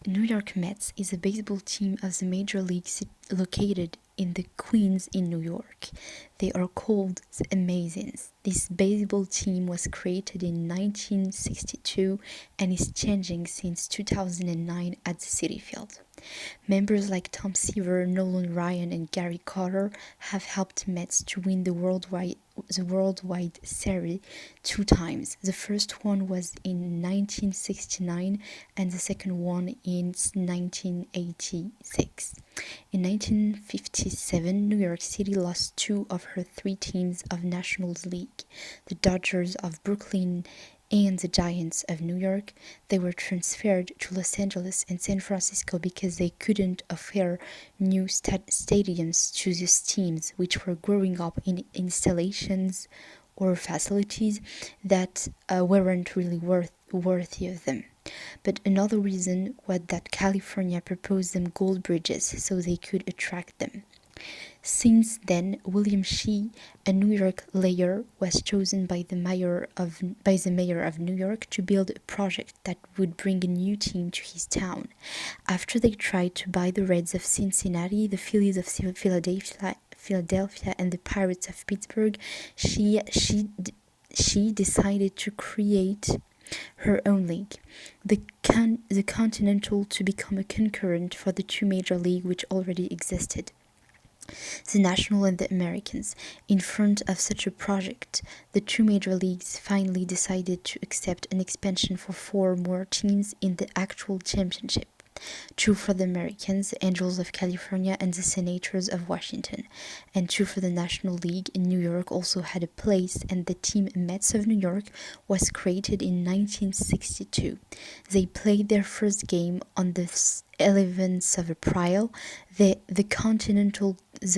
New York Mets is a baseball team of the Major League located in the Queens in New York. They are called the Amazons. This baseball team was created in 1962 and is changing since 2009 at the Citi Field. Members like Tom Seaver, Nolan Ryan, and Gary Carter have helped Mets to win the Worldwide Series 2 times. The first one was in 1969 and the second one in 1986. In 1957, New York City lost 2 of her 3 teams of National League, the Dodgers of Brooklyn and the Giants of New York. They were transferred to Los Angeles and San Francisco because they couldn't offer new stadiums to these teams, which were growing up in installations or facilities that weren't really worthy of them. But another reason was that California proposed them gold bridges so they could attract them. Since then, William Shea, a New York lawyer, was chosen by the mayor of New York to build a project that would bring a new team to his town. After they tried to buy the Reds of Cincinnati, the Phillies of Philadelphia, and the Pirates of Pittsburgh, she decided to create her own league, the Continental, to become a concurrent for the 2 major leagues which already existed, the National and the Americans. In front of such a project, the 2 major leagues finally decided to accept an expansion for 4 more teams in the actual championship. 2 for the Americans, the Angels of California and the Senators of Washington, and 2 for the National League. In New York also had a place, and the team Mets of New York was created in 1962. They played their first game on the 11th of April. The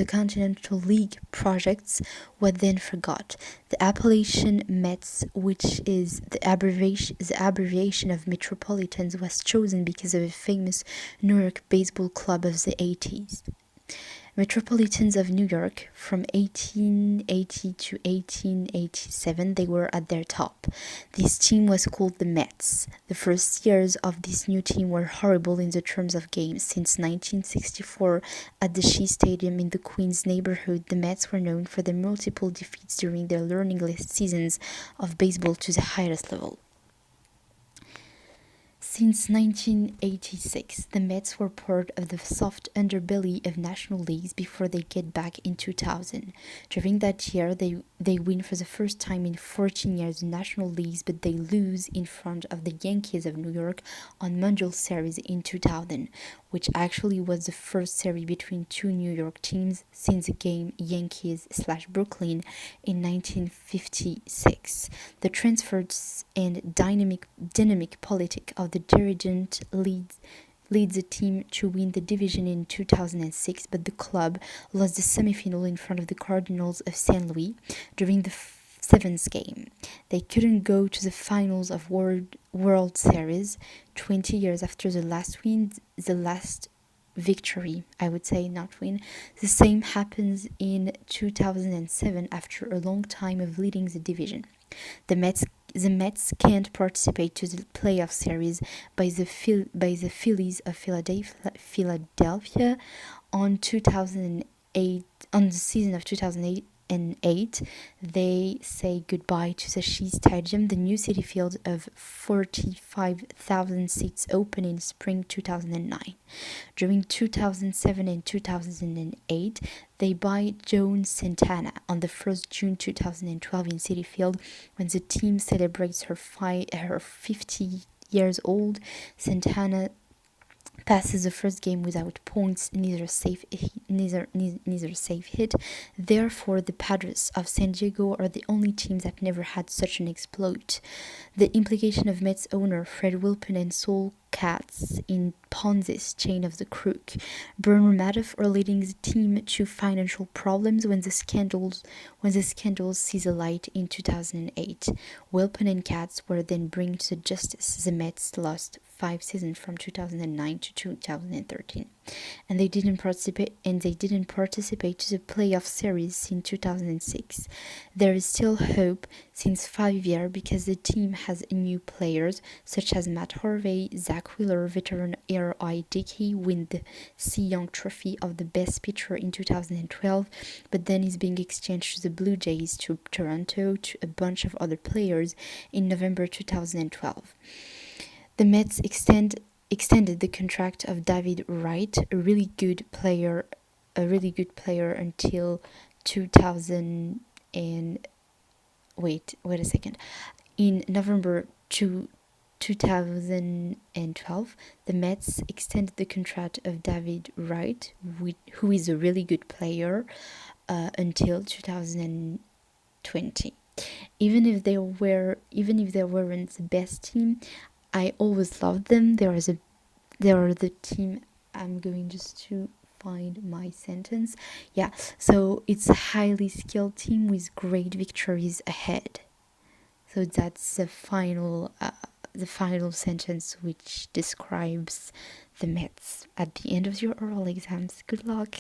Continental League projects were then forgot. The appellation Mets, which is the abbreviation of Metropolitans, was chosen because of a famous New York baseball club of the 80s. Metropolitans of New York, from 1880 to 1887, they were at their top. This team was called the Mets. The first years of this new team were horrible in the terms of games. Since 1964, at the Shea Stadium in the Queens neighborhood, the Mets were known for their multiple defeats during their learning seasons of baseball to the highest level. Since 1986, the Mets were part of the soft underbelly of national leagues before they get back in 2000. During that year, they win for the first time in 14 years the national leagues, but they lose in front of the Yankees of New York on Mundial Series in 2000, which actually was the first series between 2 New York teams since the game Yankees/Brooklyn in 1956. The transfers and dynamic politic of the dirigent leads the team to win the division in 2006, but the club lost the semifinal in front of the Cardinals of St. Louis during the 7th game. They couldn't go to the finals of World Series 20 years after the last victory, I would say, not win. The same happens in 2007 after a long time of leading the division. The Mets can't participate to the playoff series by the Phillies of Philadelphia on the season of 2008. They say goodbye to the Shea Stadium. The new Citi Field of 45,000 seats opened in spring 2009. During 2007 and 2008, they buy Joan Santana on the 1st June 2012 in Citi Field when the team celebrates her 50 years old. Santana passes the first game without points, neither safe hit. Therefore, the Padres of San Diego are the only team that never had such an exploit. The implication of Mets owner Fred Wilpon and Saul Katz in Ponzi's chain of the crook. Bernard Madoff are leading the team to financial problems when the scandals see the light in 2008. Wilpon and Katz were then bring to justice. The Mets lost 5 seasons from 2009 to 2013, and they didn't participate to the playoff series since 2006. There is still hope since 5 years because the team has new players such as Matt Harvey, Zach Zack Wheeler, veteran R.I. Dickey win the Cy Young Trophy of the Best Pitcher in 2012, but then is being exchanged to the Blue Jays, to Toronto, to a bunch of other players in November 2012. The Mets extended the contract of David Wright, a really good player until 2000 and wait a second. In November 2012, the Mets extended the contract of David Wright, who is a really good player, until 2020. Even if they weren't the best team, I always loved them. They are the team. I'm going just to find my sentence. Yeah, so it's a highly skilled team with great victories ahead. So that's the final sentence which describes the Mets at the end of your oral exams. Good luck.